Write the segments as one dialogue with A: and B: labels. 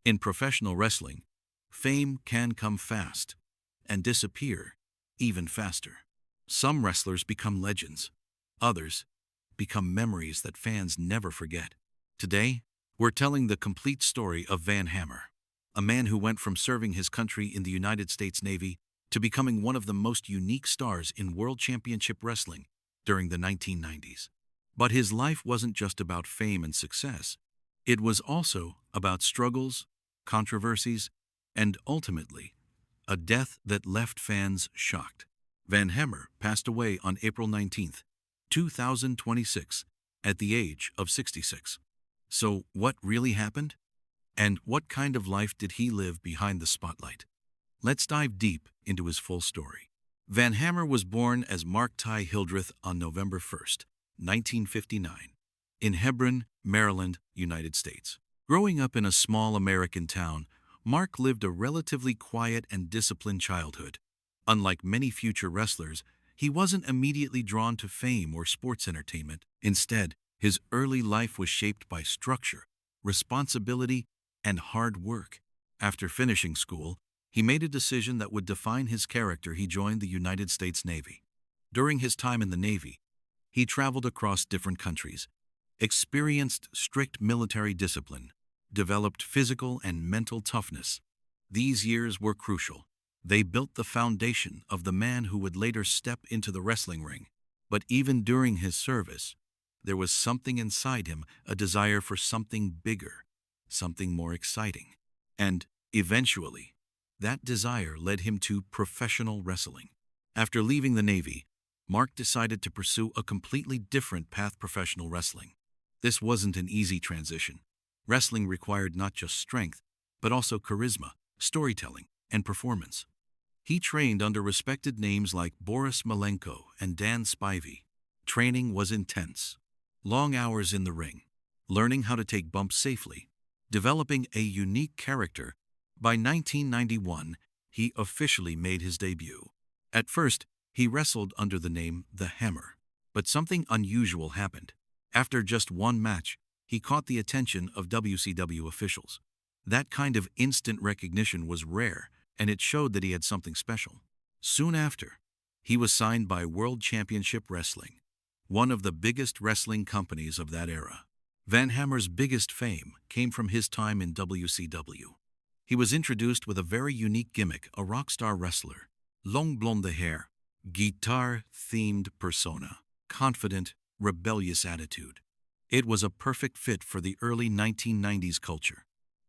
A: In professional wrestling, fame can come fast and disappear even faster. Some wrestlers become legends. Others become memories that fans never forget. Today, we're telling the complete story of Van Hammer, a man who went from serving his country in the United States Navy to becoming one of the most unique stars in World Championship Wrestling during the 1990s. But his life wasn't just about fame and success. It was also about struggles, controversies, and ultimately, a death that left fans shocked. Van Hammer passed away on April 19, 2026, at the age of 66. So, what really happened? And what kind of life did he live behind the spotlight? Let's dive deep into his full story. Van Hammer was born as Mark Ty Hildreth on November 1, 1959, in Hebron, Maryland, United States. Growing up in a small American town, Mark lived a relatively quiet and disciplined childhood. Unlike many future wrestlers, he wasn't immediately drawn to fame or sports entertainment. Instead, his early life was shaped by structure, responsibility, and hard work. After finishing school, he made a decision that would define his character. He joined the United States Navy. During his time in the Navy, he traveled across different countries, experienced strict military discipline, developed physical and mental toughness. These years were crucial. They built the foundation of the man who would later step into the wrestling ring. But even during his service, there was something inside him, a desire for something bigger, something more exciting. And, eventually, that desire led him to professional wrestling. After leaving the Navy, Mark decided to pursue a completely different path: professional wrestling. This wasn't an easy transition. Wrestling required not just strength, but also charisma, storytelling, and performance. He trained under respected names like Boris Malenko and Dan Spivey. Training was intense. Long hours in the ring, learning how to take bumps safely, developing a unique character. By 1991, he officially made his debut. At first, he wrestled under the name The Hammer. But something unusual happened. After just one match, he caught the attention of WCW officials. That kind of instant recognition was rare, and it showed that he had something special. Soon after, he was signed by World Championship Wrestling, one of the biggest wrestling companies of that era. Van Hammer's biggest fame came from his time in WCW. He was introduced with a very unique gimmick: a rock star wrestler, long blonde hair, guitar-themed persona, confident, rebellious attitude. It was a perfect fit for the early 1990s culture.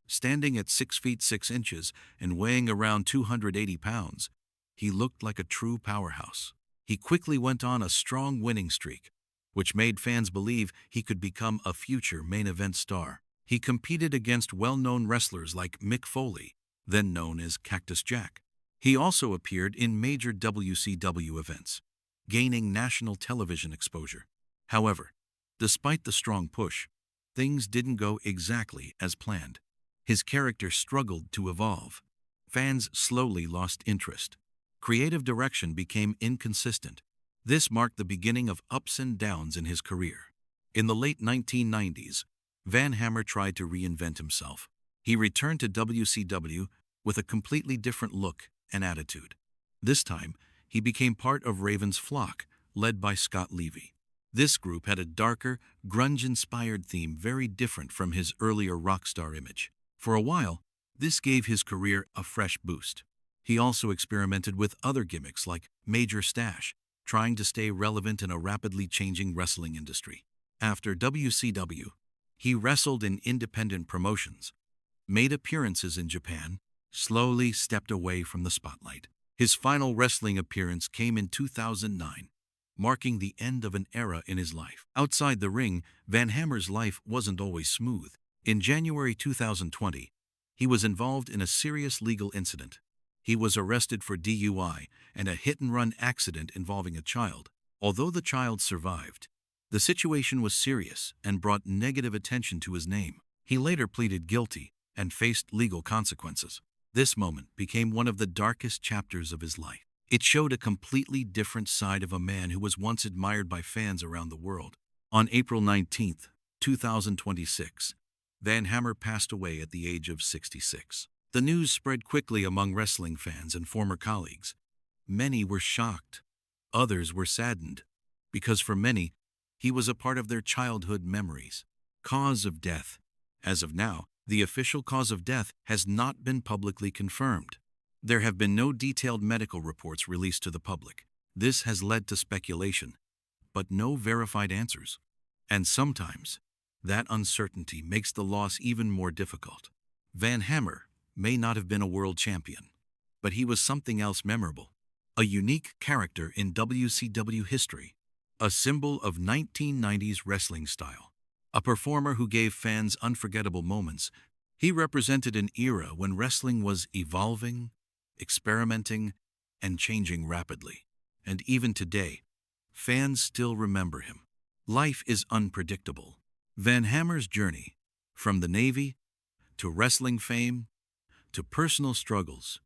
A: Standing at 6 feet 6 inches and weighing around 280 pounds, he looked like a true powerhouse. He quickly went on a strong winning streak, which made fans believe he could become a future main event star. He competed against well-known wrestlers like Mick Foley, then known as Cactus Jack. He also appeared in major WCW events, gaining national television exposure. However, despite the strong push, things didn't go exactly as planned. His character struggled to evolve. Fans slowly lost interest. Creative direction became inconsistent. This marked the beginning of ups and downs in his career. In the late 1990s, Van Hammer tried to reinvent himself. He returned to WCW with a completely different look and attitude. This time, he became part of Raven's flock, led by Scott Levy. This group had a darker, grunge-inspired theme, very different from his earlier rock star image. For a while, this gave his career a fresh boost. He also experimented with other gimmicks like Major Stash, trying to stay relevant in a rapidly changing wrestling industry. After WCW, he wrestled in independent promotions, made appearances in Japan, slowly stepped away from the spotlight. His final wrestling appearance came in 2009, marking the end of an era in his life. Outside the ring, Van Hammer's life wasn't always smooth. In January 2020, he was involved in a serious legal incident. He was arrested for DUI and a hit-and-run accident involving a child. Although the child survived, the situation was serious and brought negative attention to his name. He later pleaded guilty and faced legal consequences. This moment became one of the darkest chapters of his life. It showed a completely different side of a man who was once admired by fans around the world. On April 19, 2026, Van Hammer passed away at the age of 66. The news spread quickly among wrestling fans and former colleagues. Many were shocked. Others were saddened, because for many, he was a part of their childhood memories. Cause of death. As of now, the official cause of death has not been publicly confirmed. There have been no detailed medical reports released to the public. This has led to speculation, but no verified answers. And sometimes, that uncertainty makes the loss even more difficult. Van Hammer may not have been a world champion, but he was something else memorable. A unique character in WCW history, a symbol of 1990s wrestling style, a performer who gave fans unforgettable moments. He represented an era when wrestling was evolving, experimenting, and changing rapidly. And even today, fans still remember him. Life is unpredictable. Van Hammer's journey, from the Navy to wrestling fame to personal struggles,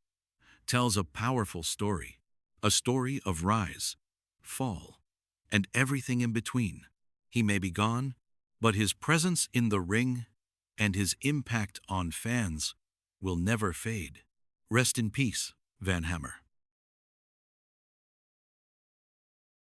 A: tells a powerful story, a story of rise, fall, and everything in between. He may be gone, but his presence in the ring and his impact on fans will never fade. Rest in peace, Van Hammer.